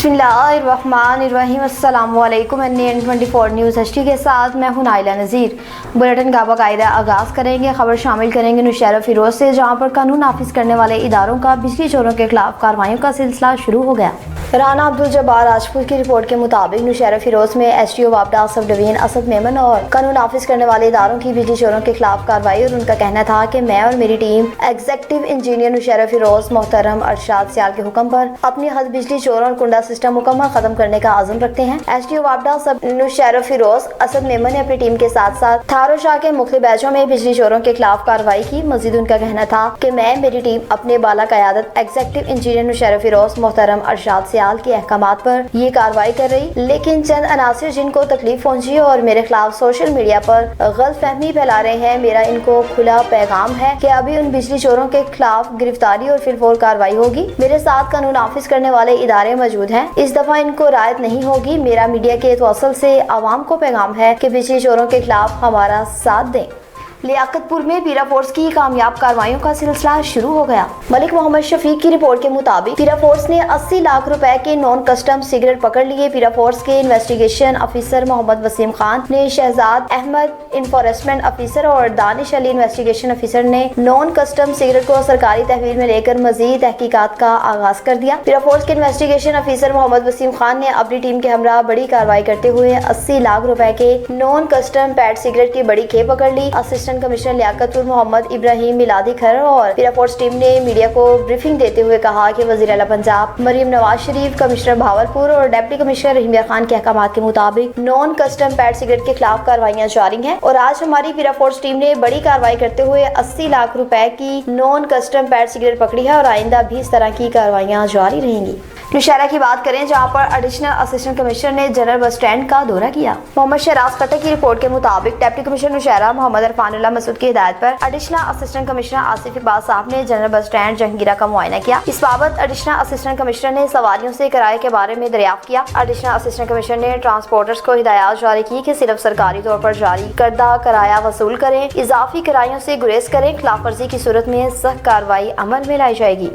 बिस्मिल्लाहिर्रहमानिर्रहीम। अस्सलामुअलैकुम। NN24 news HD के साथ मैं हूं नाइला नज़ीर। बुलेटिन का बाकायदा आगाज़ करेंगे। खबर शामिल करेंगे नौशहरा फिरोज से, जहां पर कानून नाफिज करने वाले इदारों का बिजली चोरों के खिलाफ कार्रवाइयों का सिलसिला शुरू हो गया। राना अब्दुल जब्बार राजपूत की रिपोर्ट के मुताबिक नौशहरा फिरोज में SDO वापडा sub division Asad Memon और कानून नाफिज करने वाले इदारों की बिजली चोरों के खिलाफ कार्रवाई, और उनका कहना था कि मैं और मेरी team executive engineer Naushahro Feroze मोहतरम अरशाद सियाल के हुक्म पर अपनी हद बिजली चोरों और कुंडा सिस्टम मुकम्मल खत्म करने का आज़म रखते हैं। SDO वापडा सब नौशहरा फिरोज असद मेमन ने अपनी टीम के साथ साथ थारो शाह के मुख्तलिफ बैचों में बिजली चोरों के खिलाफ कार्रवाई की। मजीद उनका कहना था कि मैं मेरी टीम अपने बाला क़यादत एग्जीक्यूटिव इंजीनियर नौशहरा फिरोज मोहतरम अरशाद सियाल के अहकामात पर ये कार्रवाई कर रही, लेकिन चंद अनासिर जिनको तकलीफ पहुंची और मेरे खिलाफ सोशल मीडिया पर गलतफहमी फैला रहे हैं, मेरा इनको खुला पैगाम है कि अभी उन बिजली चोरों के खिलाफ गिरफ्तारी और फिलफौर कार्रवाई होगी। मेरे साथ कानून नाफिज करने वाले इदारे मौजूद हैं, इस दफा इनको रायत नहीं होगी। मेरा मीडिया के तवसल से आवाम को पैगाम है कि बिजली चोरों के खिलाफ हमारा साथ दें। लियाकतपुर में पीरा फोर्स की कामयाब कार्रवाइयों का सिलसिला शुरू हो गया। मलिक मोहम्मद शफीक की रिपोर्ट के मुताबिक पीरा फोर्स ने 80 लाख रुपए के नॉन कस्टम सिगरेट पकड़ लिए। पीरा फोर्स के इन्वेस्टिगेशन ऑफिसर मोहम्मद वसीम खान ने शहजाद अहमद इन्फोर्समेंट ऑफिसर और दानिश अली इन्वेस्टिगेशन ऑफिसर ने नॉन कस्टम सिगरेट को सरकारी तहवील में लेकर मजीद तहकीकात का आगाज कर दिया। पीरा फोर्स के इन्वेस्टिगेशन ऑफिसर मोहम्मद वसीम खान ने अपनी टीम के हमरा बड़ी कार्रवाई करते हुए 80 लाख रुपए के नॉन कस्टम पैड सिगरेट की बड़ी खेप पकड़ ली। असिस्टेंट कमिश्नर लियाकतपुर मोहम्मद इब्राहिम मिलादी खर और पीरा फोर्स टीम ने मीडिया को ब्रीफिंग देते हुए कहा कि वजीर आला पंजाब मरियम नवाज शरीफ, कमिश्नर भावलपुर और डिप्टी कमिश्नर रहीम खान के अहकामात के मुताबिक नॉन कस्टम पैड सिगरेट के खिलाफ कार्रवाइयां जारी हैं, और आज हमारी पीरा फोर्स टीम ने बड़ी कार्रवाई करते हुए 80 लाख रुपए की नॉन कस्टम पैड सिगरेट पकड़ी है, और आइंदा भी इस तरह की कार्रवाइयां जारी रहेंगी। नौशहरा की बात करें, जहां पर एडिशनल असिस्टेंट कमिश्नर ने जनरल बस स्टैंड का दौरा किया। मोहम्मद शहराज खट्टर की रिपोर्ट के मुताबिक डिप्टी कमिश्नर नौशहरा मोहम्मद इरफानुल्लाह मसूद की हिदायत पर additional assistant commissioner Asif Iqbal साहब ने जनरल बस स्टैंड जहांगीरा का मुआयना किया। इस बाबत एडिशनल असिस्टेंट कमिश्नर ने सवारियों से किराए के बारे में दरियाफ्त किया। एडिशनल असिस्टेंट कमिश्नर ने ट्रांसपोर्टर्स को हिदायत जारी की कि सिर्फ सरकारी तौर पर जारी करदा किराया वसूल करें, इजाफी किरायों से गुरेज करें। खिलाफ वर्जी की सूरत में सख्त कार्रवाई अमल में लाई जाएगी।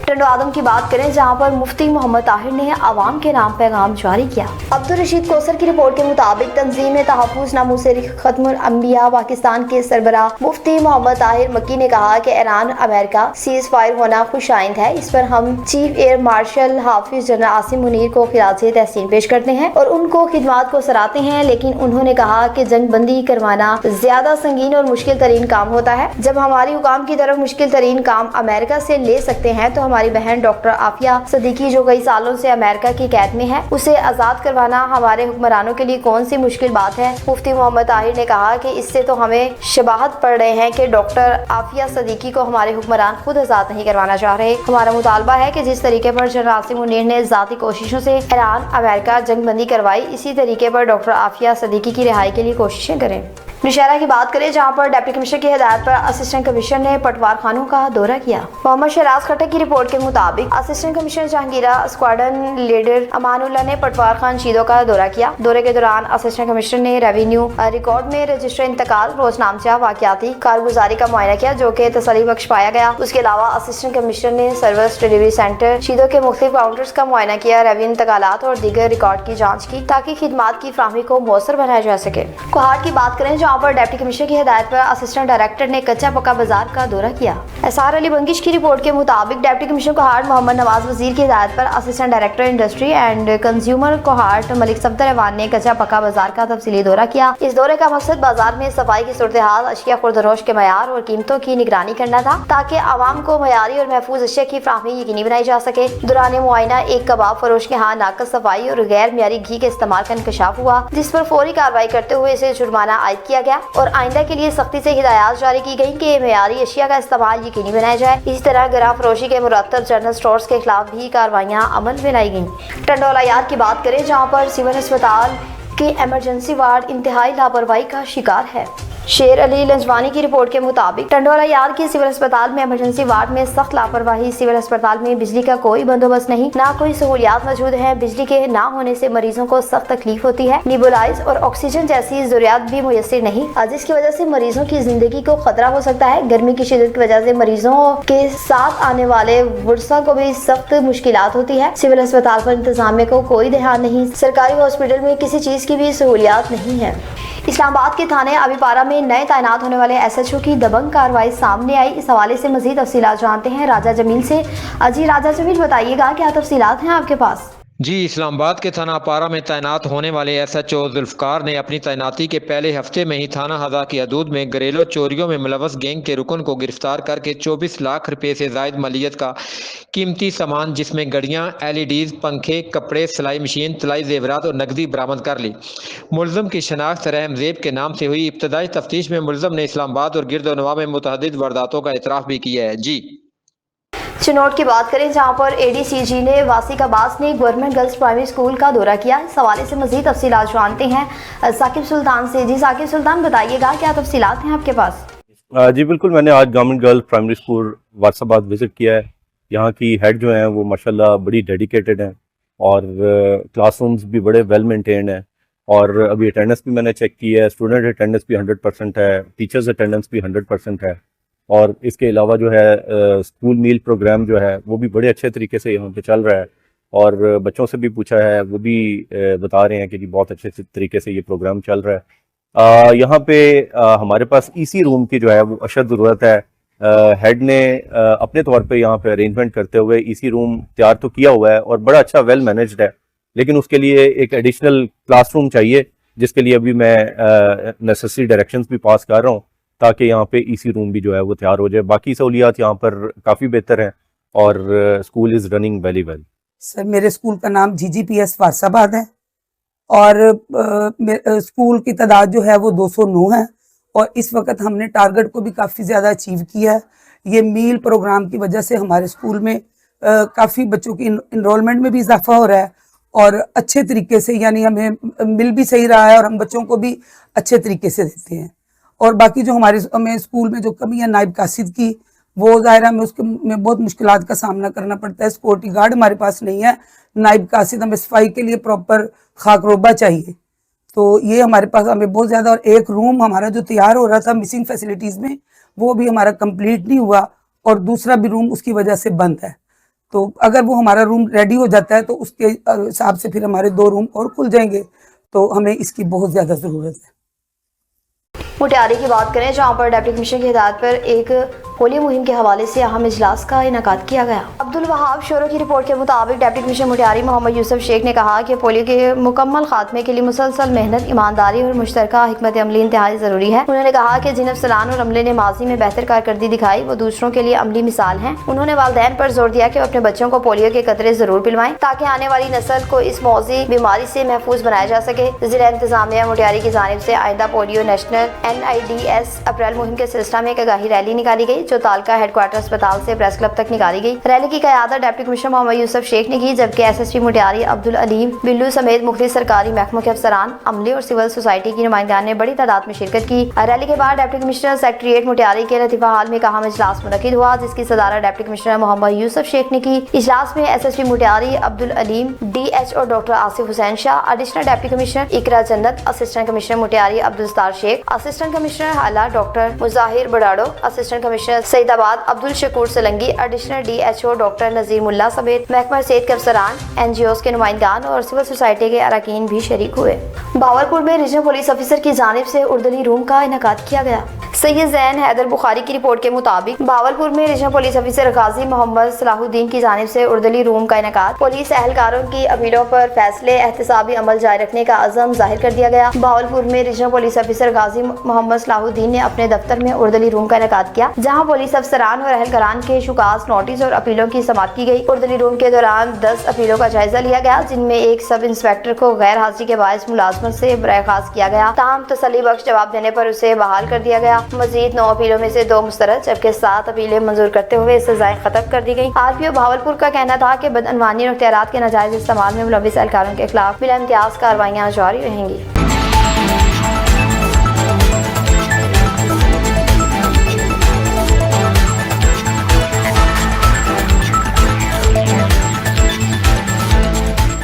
टंडो आदम की बात करें, जहां पर मुफ्ती मोहम्मद ताहिर ने आवाम के नाम पैगाम जारी किया। अब्दुल रशीद कोसर की रिपोर्ट के मुताबिक तंजीम तहफ़्फ़ुज़ नामूसे खत्मुल अंबिया पाकिस्तान के सरबराह मुफ्ती मोहम्मद ताहिर मक्की ने कहा कि ईरान अमेरिका सीज फायर होना खुशाइंद है। इस पर हम चीफ एयर मार्शल हाफिज जनरल आसिम मुनीर को खिराज तहसीन पेश करते हैं और उनको खिदमात को सराहते हैं, लेकिन उन्होंने कहा कि जंग बंदी करवाना ज्यादा संगीन और मुश्किल तरीन काम होता है। जब हमारी हुकाम की तरफ मुश्किल तरीन काम अमेरिका से ले सकते हैं, तो हमारी बहन डॉक्टर आफिया सदीकी जो कई सालों से अमेरिका की कैद में है, उसे आजाद करवाना हमारे हुक्मरानों के लिए कौन सी मुश्किल बात है। मुफ्ती मोहम्मद ताहिर ने कहा कि इससे तो हमें शबाहत पड़ रहे हैं कि डॉक्टर आफिया सदीकी को हमारे हुक्मरान खुद आजाद नहीं करवाना चाह रहे। हमारा मुतालबा है कि जिस तरीके पर जनरल आसिम मुनीर ने जाती कोशिशों से ईरान अमेरिका जंग बंदी करवाई, इसी तरीके पर डॉक्टर आफिया सदीकी की रिहाई के लिए कोशिशें करें। नौशहरा की बात करें, जहां पर डिप्टी कमिश्नर की हिदायत पर असिस्टेंट कमिश्नर ने पटवार खानों का दौरा किया। मोहम्मद शहराज खट्टर की रिपोर्ट के मुताबिक assistant commissioner Jahangira squadron leader Amanullah ने पटवार खान शीदों का दौरा किया। दौरे के दौरान असिस्टेंट कमिश्नर ने रेवेन्यू रिकॉर्ड में रजिस्टर इंतकाल, रोजनामचा, वाकयाती कारगुजारी का मुआयना किया, जो कि तसल्ली बख्श पाया गया। उसके अलावा असिस्टेंट कमिश्नर ने सर्विस डिलीवरी सेंटर शीदों के मुख्तलिफ काउंटर्स का मुआयना किया, रेवेन्यू इंतकालात और दीगर रिकॉर्ड की जाँच की, ताकि खिदमात की फ्राहमी को मौसर बनाया जा सके। कोहाट की बात करें, जहाँ पर डिप्टी कमिश्नर की हिदायत पर असिस्टेंट डायरेक्टर ने कच्चा पक्का बाजार का दौरा किया। एसआर अली बंगिश की रिपोर्ट के मुताबिक डिप्टी कमिश्नर कोहाट मोहम्मद नवाज वजीर की हिदायत पर assistant director industry and consumer Kohat Malik Safdar Awan ने कच्चा पक्का बाजार का तफसीली दौरा किया। इस दौरे का मकसद बाजार में सफाई की सूरत हाल, अशिया खुर्दरोश के मयार और कीमतों की निगरानी करना था, ताकि आवाम को मयारी और महफूज अशिया की फ्राहमी यकीनी बनाई जा सके। दौरान मुआयना एक कबाब फरोश के यहाँ नाकस सफाई और गैर मियारी घी के इस्तेमाल का इंकशाफ हुआ, जिस पर फौरी कार्रवाई करते हुए इसे जुर्माना आयद किया गया और आइंदा के लिए सख्ती से हिदायत जारी की गई कि मेयारी अशिया का इस्तेमाल यकीनी बनाया जाए। इसी तरह गरा फरोशी के मुरतब जनरल स्टोर्स के खिलाफ भी कार्रवाइयां अमल में लाई गईं। टंडोला यार की बात करें, जहां पर सिविल अस्पताल की इमरजेंसी वार्ड इंतहाई लापरवाही का शिकार है। शेर अली लंजवानी की रिपोर्ट के मुताबिक टंडोला यार्ड के सिविल अस्पताल में इमरजेंसी वार्ड में सख्त लापरवाही। सिविल अस्पताल में बिजली का कोई बंदोबस्त नहीं, ना कोई सहूलियात मौजूद है। बिजली के ना होने से मरीजों को सख्त तकलीफ होती है। निबुलाइज और ऑक्सीजन जैसी जरूरियात भी मुयस्सर नहीं, जिसकी वजह से मरीजों की जिंदगी को खतरा हो सकता है। गर्मी की शिद्दत की वजह से मरीजों के साथ आने वाले वर्षा को भी सख्त मुश्किलात होती है। सिविल अस्पताल पर इंतजामिया को कोई ध्यान नहीं। सरकारी हॉस्पिटल में किसी चीज की भी सहूलियात नहीं है। इस्लामाबाद के थाने अबीपारा में नए तैनात होने वाले SHO की दबंग कार्रवाई सामने आई। इस हवाले से मजीद तफसीलात जानते हैं राजा जमील से। जी राजा जमील, बताइएगा क्या तफसीलात हैं आपके पास? जी, इस्लामाबाद के थाना अपारा में तैनात होने वाले SHO जुल्फकार ने अपनी तैनाती के पहले हफ्ते में ही थाना हज़ा की हदूद में घरेलू चोरियों में मुलव्वस गैंग के रुकन को गिरफ्तार करके 24 लाख रुपए से जायद मालियत का कीमती सामान जिसमें घड़ियाँ, LEDs, पंखे, कपड़े, सिलाई मशीन, तलाई जेवरात और नकदी बरामद कर ली। मुलज़म की शनाख्त रहमज़ेब के नाम से हुई। इब्तदाई तफ्तीश में मुलज़म ने इस्लामाबाद और गिरदोनवा में मुतअद्दिद वारदातों का इतराफ़ भी किया है। जी चिनौट की बात करें, जहां पर ADCG ने वासिक अब्बास ने गवर्नमेंट गर्ल्स प्राइमरी स्कूल का दौरा किया। इस हवाले से मजीद तफसीलात जानते हैं साकिब सुल्तान से। जी साकिब सुल्तान, बताइएगा क्या तफसीलात हैं आपके पास? जी बिल्कुल, मैंने आज government girls primary school Wasabad visit किया है। यहाँ की हेड जो हैं वो माशाल्लाह बड़ी डेडिकेटेड हैं और क्लासरूम्स भी बड़े वेल मेंटेन्ड हैं। और अभी अटेंडेंस भी मैंने चेक की है, स्टूडेंट अटेंडेंस भी 100% है, टीचर्स अटेंडेंस भी 100% है। और इसके अलावा जो है स्कूल मील प्रोग्राम जो है वो भी बड़े अच्छे तरीके से यहाँ पे चल रहा है। और बच्चों से भी पूछा है, वो भी बता रहे हैं कि जी बहुत अच्छे तरीके से ये प्रोग्राम चल रहा है। यहाँ पे हमारे पास EC रूम की जो है वो अशद ज़रूरत है। हेड ने अपने तौर पे यहाँ पे अरेंजमेंट करते हुए EC रूम तैयार तो किया हुआ है और बड़ा अच्छा वेल मैनेज्ड है, लेकिन उसके लिए एक एडिशनल क्लासरूम चाहिए, जिसके लिए अभी मैं नेसेसरी डायरेक्शंस भी पास कर रहा हूँ ताकि यहाँ पे EC रूम भी जो है वो तैयार हो जाए। बाकी सहूलियात यहाँ पर काफ़ी बेहतर हैं और school is running very well. Sir, मेरे स्कूल का नाम GGPS फारसाबाद है और स्कूल की तादाद जो है वो 209 है और इस वक्त हमने टारगेट को भी काफ़ी ज़्यादा अचीव किया है। ये मील प्रोग्राम की वजह से हमारे स्कूल में काफ़ी बच्चों की इनरोलमेंट में भी इजाफा हो रहा है और अच्छे तरीके से, यानी हमें मिल भी सही रहा है और हम बच्चों को भी अच्छे तरीके से देते हैं। और बाकी जो हमें स्कूल में जो कमी है नायब कासिद की, वो ज़ाहिर हमें उसके में बहुत मुश्किलात का सामना करना पड़ता है। सिक्योरिटी गार्ड हमारे पास नहीं है, नायब कासिद, हमें सफाई के लिए प्रॉपर खाकरोबा चाहिए, तो ये हमारे पास हमें बहुत ज़्यादा। और एक रूम हमारा जो तैयार हो रहा था मिसिंग फैसिलिटीज़ में, वो भी हमारा कंप्लीट नहीं हुआ और दूसरा भी रूम उसकी वजह से बंद है। तो अगर वो हमारा रूम रेडी हो जाता है तो उसके हिसाब से फिर हमारे 2 रूम और खुल जाएंगे, तो हमें इसकी बहुत ज़्यादा ज़रूरत है। मुटियारी की बात करें, जहां पर डिप्टी कमिश्नर की हिदायत पर एक पोलियो मुहिम के हवाले से अहम इजलास का इनेकाद किया गया। अब्दुल वहाब शोरो की रिपोर्ट के मुताबिक डिप्टी कमिश्नर मुटियारी मोहम्मद यूसुफ शेख ने कहा कि पोलियो के मुकम्मल खात्मे के लिए मुसलसल मेहनत, ईमानदारी और मुश्तरका हिकमत अमली इंतहाई ज़रूरी है। उन्होंने कहा कि जिन अफसरान और अमले ने माजी में बेहतर कारकर्दगी दिखाई वो दूसरों के लिए अमली मिसाल हैं। उन्होंने वालिदैन पर जोर दिया कि वो अपने बच्चों को पोलियो के कतरे जरूर पिलवाएं ताकि आने वाली नस्ल को इस मौजी बीमारी से महफूज बनाया जा सके। जिला इंतजामिया मुटियारी की जानिब से आइंदा पोलियो नेशनल NIDS अप्रैल मुहिम के सिलसिला में एक आगाही रैली निकाली गई, जो तालका हेडक्वार्टर अस्पताल से प्रेस क्लब तक निकाली गई। रैली की क़यादत डिप्टी कमिश्नर मोहम्मद यूसुफ शेख ने की, जबकि SSP मुटियारी अब्दुल अलीम बिल्लू समेत मुख्तलिफ सरकारी महकमों के अफसरान, अमले और सिविल सोसाइटी की नुमाइंदान ने बड़ी तादाद में शिरकत की। रैली के बाद डिप्टी कमिश्नर सेक्रेटेरिएट मुटियारी के लतीफ़ा हाल में अहम इजलास मुनक्किद हुआ, जिसकी सदारत डिप्टी कमिश्नर मोहम्मद यूसुफ शेख ने की। इजलास में SSP Matiari Abdul Aleem, DHO doctor Asif Hussain Shah, additional deputy commissioner Iqra Jannat, assistant commissioner Matiari Abdul Sattar Shaikh, assistant commissioner Hala doctor Mujahir Badaro, assistant commissioner Saeedabad Abdul Shakoor Salangi, additional DHO doctor Nazir Mulla समेत महकमा सेहत के अफसरान, NGOs के नुमाइंदान और सिविल सोसाइटी के अरकान भी शरीक हुए। बावरपुर में रीजनल पुलिस ऑफिसर की जानिब से उर्दली रूम का इनेकाद किया गया। सैयद ज़ैन हैदर बुखारी की रिपोर्ट के मुताबिक बावलपुर में रीजनल पुलिस ऑफिसर गाजी मोहम्मद सलाहुद्दीन की जानिब से उर्दली रूम का इनेकाद, पुलिस एहलकारों की अपीलों पर फैसले एहतसाबी अमल जारी रखने का अज़म जाहिर कर दिया गया। बावलपुर में रीजनल पुलिस ऑफिसर गाजी मोहम्मद सलाहुद्दीन ने अपने दफ्तर में उर्दली रूम का इनेकाद किया, जहाँ पुलिस अफसरान और एहलकारान के शुकास, नोटिस और अपीलों की समाअत की गई। उर्दली रूम के दौरान 10 अपीलों का जायजा लिया गया, जिनमें एक सब इंस्पेक्टर को गैर हाजिरी के बायस मुलाजमत से बर्खास्त किया गया, ताहम तसल्ली बख्श जवाब देने पर उसे बहाल कर दिया गया। मजीद 9 अपीलों में से 2 मुस्तरद जबकि 7 अपीलें मंजूर करते हुए सजाएं खत्म कर दी गई। RPO भावलपुर का कहना था कि बदअनवानी और इख्तियारात के नाजायज इस्तेमाल में मुलविस एहलकारों के खिलाफ बिला इम्तियाज कार्रवाइयां जारी रहेंगी।